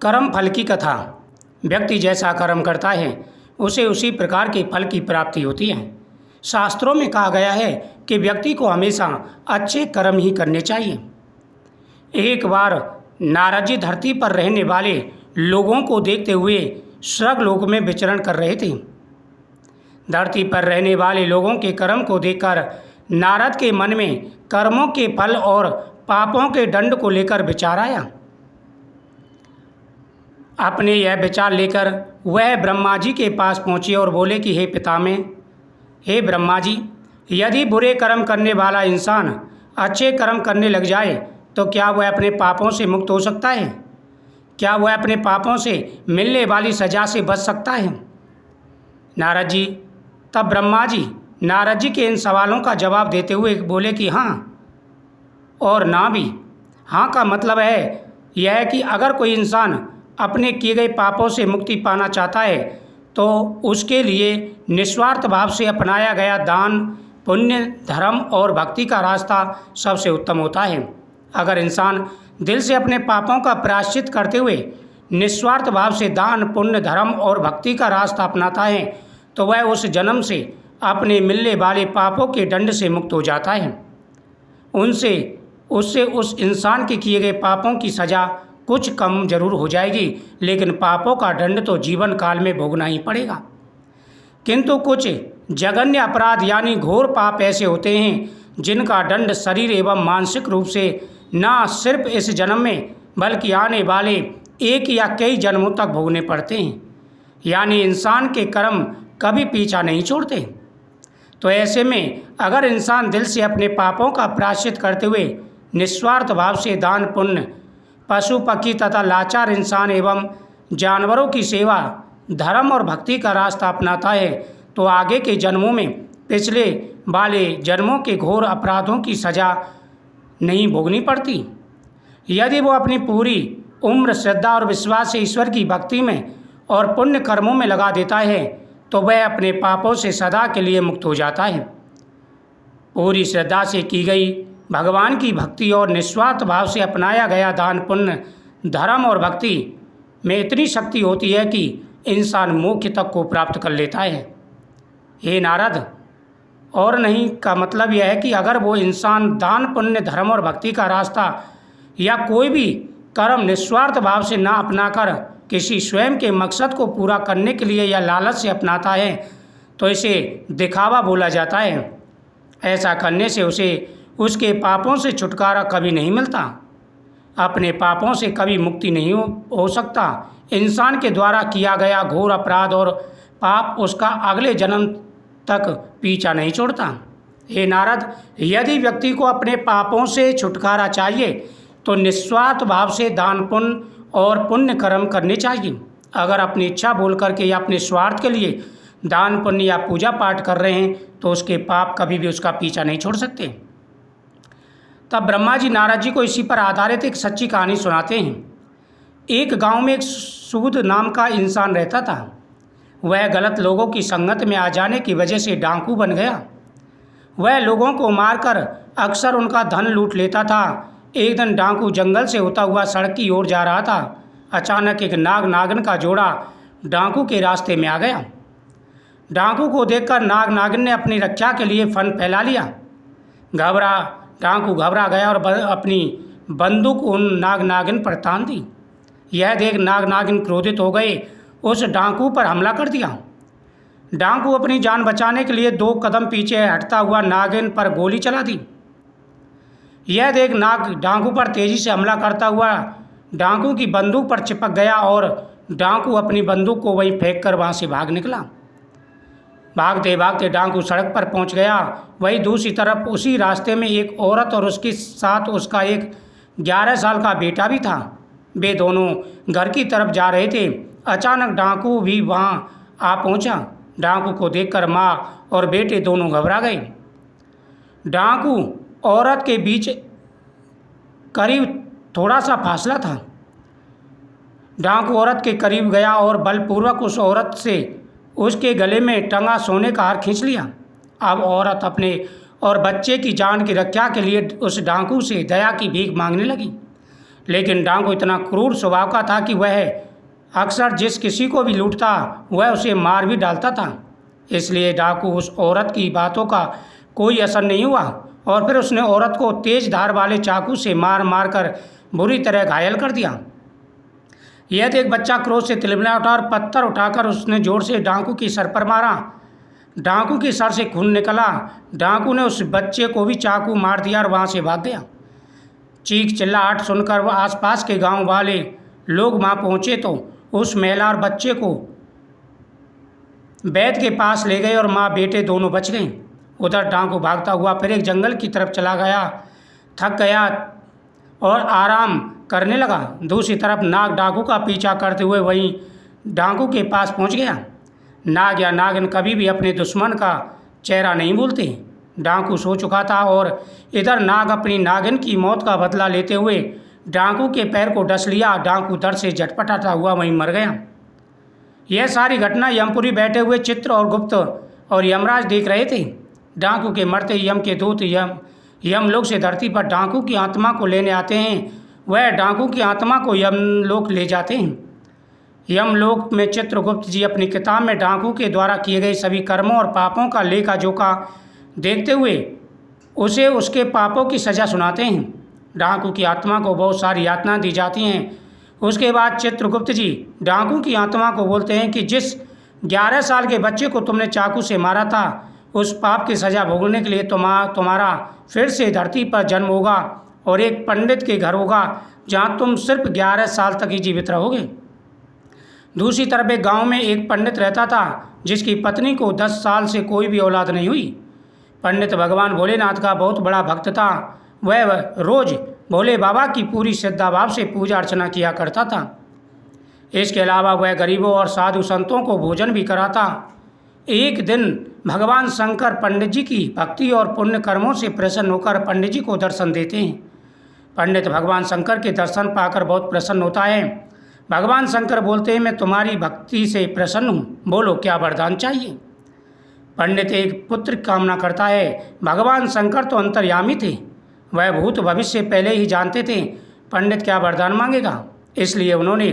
कर्म फल की कथा। व्यक्ति जैसा कर्म करता है उसे उसी प्रकार के फल की प्राप्ति होती है। शास्त्रों में कहा गया है कि व्यक्ति को हमेशा अच्छे कर्म ही करने चाहिए। एक बार नारद जी धरती पर रहने वाले लोगों को देखते हुए स्वर्गलोक में विचरण कर रहे थे। धरती पर रहने वाले लोगों के कर्म को देखकर नारद के मन में कर्मों के फल और पापों के दंड को लेकर विचार आया। अपने यह विचार लेकर वह ब्रह्मा जी के पास पहुँचे और बोले कि हे पितामह, हे ब्रह्मा जी, यदि बुरे कर्म करने वाला इंसान अच्छे कर्म करने लग जाए तो क्या वह अपने पापों से मुक्त हो सकता है? क्या वह अपने पापों से मिलने वाली सज़ा से बच सकता है? नारद जी तब ब्रह्मा जी नारद जी के इन सवालों का जवाब देते हुए बोले कि हाँ और ना भी। हाँ का मतलब है यह कि अगर कोई इंसान अपने किए गए पापों से मुक्ति पाना चाहता है तो उसके लिए निस्वार्थ भाव से अपनाया गया दान, पुण्य, धर्म और भक्ति का रास्ता सबसे उत्तम होता है। अगर इंसान दिल से अपने पापों का प्रायश्चित करते हुए निस्वार्थ भाव से दान, पुण्य, धर्म और भक्ति का रास्ता अपनाता है तो वह उस जन्म से अपने मिलने वाले पापों के दंड से मुक्त हो जाता है। उससे उस इंसान के किए गए पापों की सज़ा कुछ कम जरूर हो जाएगी, लेकिन पापों का दंड तो जीवन काल में भोगना ही पड़ेगा। किंतु कुछ जघन्य अपराध यानी घोर पाप ऐसे होते हैं जिनका दंड शरीर एवं मानसिक रूप से न सिर्फ इस जन्म में बल्कि आने वाले एक या कई जन्मों तक भोगने पड़ते हैं। यानी इंसान के कर्म कभी पीछा नहीं छोड़ते। तो ऐसे में अगर इंसान दिल से अपने पापों का प्रायश्चित करते हुए निस्वार्थ भाव से दान, पुण्य, पशु पक्षी तथा लाचार इंसान एवं जानवरों की सेवा, धर्म और भक्ति का रास्ता अपनाता है तो आगे के जन्मों में पिछले वाले जन्मों के घोर अपराधों की सज़ा नहीं भोगनी पड़ती। यदि वो अपनी पूरी उम्र श्रद्धा और विश्वास से ईश्वर की भक्ति में और पुण्य कर्मों में लगा देता है तो वह अपने पापों से सदा के लिए मुक्त हो जाता है। पूरी श्रद्धा से की गई भगवान की भक्ति और निस्वार्थ भाव से अपनाया गया दान, पुण्य, धर्म और भक्ति में इतनी शक्ति होती है कि इंसान मोक्ष तक को प्राप्त कर लेता है। हे नारद, और नहीं का मतलब यह है कि अगर वो इंसान दान, पुण्य, धर्म और भक्ति का रास्ता या कोई भी कर्म निस्वार्थ भाव से ना अपनाकर किसी स्वयं के मकसद को पूरा करने के लिए या लालच से अपनाता है तो इसे दिखावा बोला जाता है। ऐसा करने से उसे उसके पापों से छुटकारा कभी नहीं मिलता, अपने पापों से कभी मुक्ति नहीं हो सकता। इंसान के द्वारा किया गया घोर अपराध और पाप उसका अगले जन्म तक पीछा नहीं छोड़ता। हे नारद, यदि व्यक्ति को अपने पापों से छुटकारा चाहिए तो निस्वार्थ भाव से दान, पुण्य और पुण्य कर्म करने चाहिए। अगर अपनी इच्छा बोल करके या अपने स्वार्थ के लिए दान, पुण्य या पूजा पाठ कर रहे हैं तो उसके पाप कभी भी उसका पीछा नहीं छोड़ सकते। तब ब्रह्मा जी नारद जी को इसी पर आधारित एक सच्ची कहानी सुनाते हैं। एक गांव में एक सूद नाम का इंसान रहता था। वह गलत लोगों की संगत में आ जाने की वजह से डाकू बन गया। वह लोगों को मारकर अक्सर उनका धन लूट लेता था। एक दिन डाकू जंगल से होता हुआ सड़क की ओर जा रहा था। अचानक एक नाग नागिन का जोड़ा डाकू के रास्ते में आ गया। डाकू को देखकर नाग नागिन ने अपनी रक्षा के लिए फन फैला लिया। डाकू घबरा गया और अपनी बंदूक उन नाग नागिन पर तान दी। यह देख नाग नागिन क्रोधित हो गए, उस डाकू पर हमला कर दिया। डाकू अपनी जान बचाने के लिए 2 कदम पीछे हटता हुआ नागिन पर गोली चला दी। यह देख नाग डाकू पर तेजी से हमला करता हुआ डाकू की बंदूक पर चिपक गया और डाकू अपनी बंदूक को वहीं फेंक कर वहाँ से भाग निकला। भागते भागते डाकू सड़क पर पहुंच गया। वहीं दूसरी तरफ उसी रास्ते में एक औरत और उसके साथ उसका एक 11 साल का बेटा भी था। वे दोनों घर की तरफ जा रहे थे। अचानक डाकू भी वहां आ पहुंचा। डाकू को देखकर माँ और बेटे दोनों घबरा गए। डाकू औरत के बीच करीब थोड़ा सा फासला था। डाकू औरत के करीब गया और बलपूर्वक उस औरत से उसके गले में टंगा सोने का हार खींच लिया। अब औरत अपने और बच्चे की जान की रक्षा के लिए उस डाकू से दया की भीख मांगने लगी। लेकिन डाकू इतना क्रूर स्वभाव का था कि वह अक्सर जिस किसी को भी लूटता वह उसे मार भी डालता था। इसलिए डाकू उस औरत की बातों का कोई असर नहीं हुआ और फिर उसने औरत को तेज धार वाले चाकू से मार मार कर बुरी तरह घायल कर दिया। यह देख बच्चा क्रोध से तिलमिला उठा और पत्थर उठाकर उसने जोर से डाकू की सर पर मारा। डाकू की सर से खून निकला। डाकू ने उस बच्चे को भी चाकू मार दिया और वहाँ से भाग गया। चीख चिल्लाहट सुनकर वह आसपास के गांव वाले लोग वहाँ पहुँचे तो उस महिला और बच्चे को वैद्य के पास ले गए और माँ बेटे दोनों बच गए। उधर डाकू भागता हुआ फिर एक जंगल की तरफ चला गया। थक गया और आराम करने लगा। दूसरी तरफ नाग डाकू का पीछा करते हुए वहीं डाकू के पास पहुंच गया। नाग या नागिन कभी भी अपने दुश्मन का चेहरा नहीं भूलते। डाकू सो चुका था और इधर नाग अपनी नागिन की मौत का बदला लेते हुए डाकू के पैर को डस लिया। डाकू दर्द से झटपटाता हुआ वहीं मर गया। यह सारी घटना यमपुरी बैठे हुए चित्र और गुप्त और यमराज देख रहे थे। डाकू के मरते यम के दूत यमलोक से धरती पर डाकू की आत्मा को लेने आते हैं। वह डाकू की आत्मा को यमलोक ले जाते हैं। यमलोक में चित्रगुप्त जी अपनी किताब में डाकू के द्वारा किए गए सभी कर्मों और पापों का लेखा जोखा देखते हुए उसे उसके पापों की सज़ा सुनाते हैं। डाकू की आत्मा को बहुत सारी यातनाएं दी जाती हैं। उसके बाद चित्रगुप्त जी डाकू की आत्मा को बोलते हैं कि जिस 11 साल के बच्चे को तुमने चाकू से मारा था उस पाप की सज़ा भोगने के लिए तुम्हारा फिर से धरती पर जन्म होगा और एक पंडित के घर होगा जहाँ तुम सिर्फ 11 साल तक ही जीवित रहोगे। दूसरी तरफ एक गांव में एक पंडित रहता था जिसकी पत्नी को 10 साल से कोई भी औलाद नहीं हुई। पंडित भगवान भोलेनाथ का बहुत बड़ा भक्त था। वह रोज़ भोले बाबा की पूरी श्रद्धा भाव से पूजा अर्चना किया करता था। इसके अलावा वह गरीबों और साधु संतों को भोजन भी कराता। एक दिन भगवान शंकर पंडित जी की भक्ति और पुण्य कर्मों से प्रसन्न होकर पंडित जी को दर्शन देते हैं। पंडित भगवान शंकर के दर्शन पाकर बहुत प्रसन्न होता है। भगवान शंकर बोलते हैं मैं तुम्हारी भक्ति से प्रसन्न हूँ, बोलो क्या वरदान चाहिए। पंडित एक पुत्र की कामना करता है। भगवान शंकर तो अंतर्यामी थे, वह भूत भविष्य पहले ही जानते थे पंडित क्या वरदान मांगेगा। इसलिए उन्होंने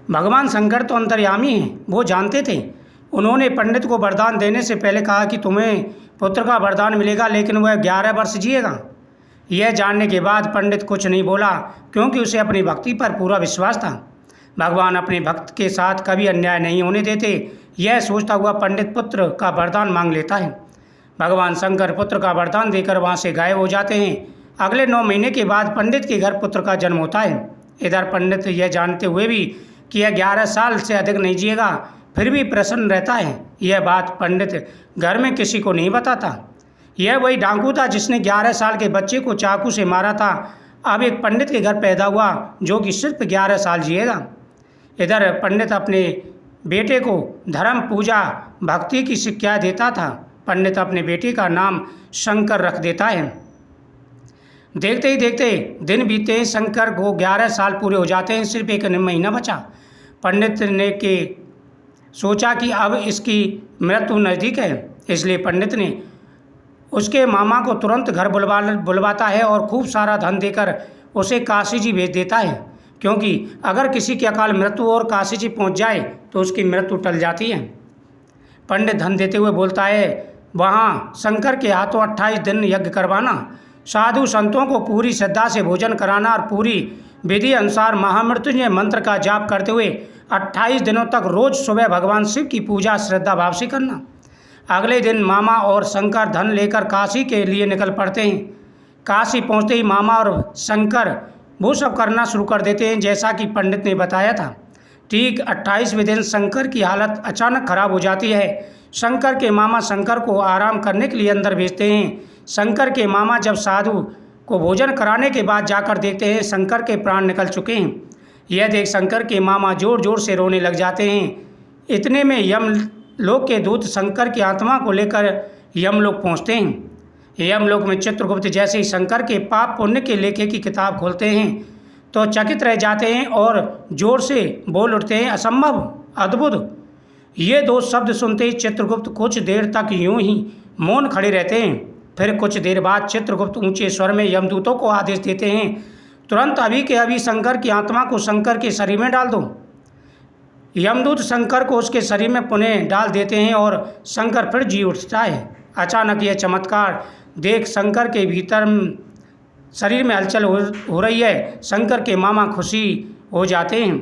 भगवान शंकर तो अंतर्यामी हैं, वो जानते थे। उन्होंने पंडित को वरदान देने से पहले कहा कि तुम्हें पुत्र का वरदान मिलेगा लेकिन वह 11 वर्ष जिएगा। यह जानने के बाद पंडित कुछ नहीं बोला क्योंकि उसे अपनी भक्ति पर पूरा विश्वास था। भगवान अपने भक्त के साथ कभी अन्याय नहीं होने देते। यह सोचता हुआ पंडित पुत्र का वरदान मांग लेता है। भगवान शंकर पुत्र का वरदान देकर वहाँ से गायब हो जाते हैं। अगले 9 महीने के बाद पंडित के घर पुत्र का जन्म होता है। इधर पंडित यह जानते हुए भी कि यह 11 साल से अधिक नहीं जिएगा फिर भी प्रसन्न रहता है। यह बात पंडित घर में किसी को नहीं बताता। यह वही डाकू था जिसने 11 साल के बच्चे को चाकू से मारा था। अब एक पंडित के घर पैदा हुआ जो कि सिर्फ 11 साल जिएगा। इधर पंडित अपने बेटे को धर्म पूजा भक्ति की शिक्षा देता था। पंडित अपने बेटे का नाम शंकर रख देता है। देखते ही देखते दिन बीते हैं। शंकर को 11 साल पूरे हो जाते हैं। सिर्फ 1 महीना बचा। पंडित ने सोचा कि अब इसकी मृत्यु नज़दीक है। इसलिए पंडित ने उसके मामा को तुरंत घर बुलवाता है और खूब सारा धन देकर उसे काशी जी भेज देता है, क्योंकि अगर किसी की अकाल मृत्यु और काशी जी पहुँच जाए तो उसकी मृत्यु टल जाती है। पंडित धन देते हुए बोलता है वहाँ शंकर के हाथों 28 दिन यज्ञ करवाना, साधु संतों को पूरी श्रद्धा से भोजन कराना और पूरी विधि अनुसार महामृत्युंजय मंत्र का जाप करते हुए 28 दिनों तक रोज़ सुबह भगवान शिव की पूजा श्रद्धा भाव से करना। अगले दिन मामा और शंकर धन लेकर काशी के लिए निकल पड़ते हैं। काशी पहुँचते ही मामा और शंकर वो सब करना शुरू कर देते हैं जैसा कि पंडित ने बताया था। ठीक 28वें दिन शंकर की हालत अचानक खराब हो जाती है। शंकर के मामा शंकर को आराम करने के लिए अंदर भेजते हैं। शंकर के मामा जब साधु को भोजन कराने के बाद जाकर देखते हैं शंकर के प्राण निकल चुके हैं। यह देख शंकर के मामा जोर जोर से रोने लग जाते हैं। इतने में यमलोक के दूत शंकर की आत्मा को लेकर यमलोक पहुँचते हैं। यमलोक में चित्रगुप्त जैसे ही शंकर के पाप पुण्य के लेखे की किताब खोलते हैं तो चकित रह जाते हैं और जोर से बोल उठते हैं असंभव, अद्भुत। ये 2 शब्द सुनते ही चित्रगुप्त कुछ देर तक यूं ही मौन खड़े रहते हैं। फिर कुछ देर बाद चित्रगुप्त ऊंचे स्वर में यमदूतों को आदेश देते हैं तुरंत अभी के अभी शंकर की आत्मा को शंकर के शरीर में डाल दो। यमदूत शंकर को उसके शरीर में पुनः डाल देते हैं और शंकर फिर जी उठता है। अचानक यह चमत्कार देख शंकर के भीतर शरीर में हलचल हो रही है। शंकर के मामा खुशी हो जाते हैं।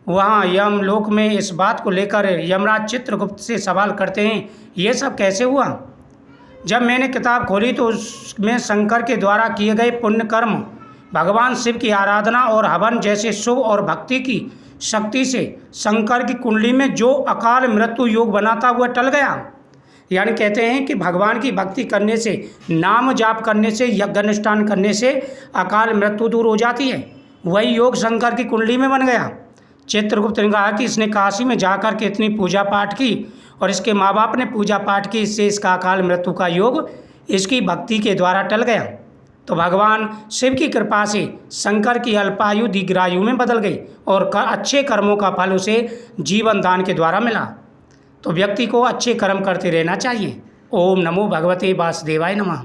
वहाँ यमलोक में इस बात को लेकर यमराज चित्रगुप्त से सवाल करते हैं, ये सब कैसे हुआ? जब मैंने किताब खोली तो उसमें शंकर के द्वारा किए गए पुण्य कर्म, भगवान शिव की आराधना और हवन जैसे शुभ और भक्ति की शक्ति से शंकर की कुंडली में जो अकाल मृत्यु योग बना था वह टल गया। यानी कहते हैं कि भगवान की भक्ति करने से, नाम जाप करने से, यज्ञ अनुष्ठान करने से अकाल मृत्यु दूर हो जाती है। वही योग शंकर की कुंडली में बन गया। चित्रगुप्त ने कहा कि इसने काशी में जाकर के इतनी पूजा पाठ की और इसके माँ बाप ने पूजा पाठ की, इससे इसका अकाल मृत्यु का योग इसकी भक्ति के द्वारा टल गया। तो भगवान शिव की कृपा से शंकर की अल्पायु दीर्घायु में बदल गई और अच्छे कर्मों का फल उसे जीवन दान के द्वारा मिला। तो व्यक्ति को अच्छे कर्म करते रहना चाहिए। ओम नमो भगवते वासुदेवाय नमः।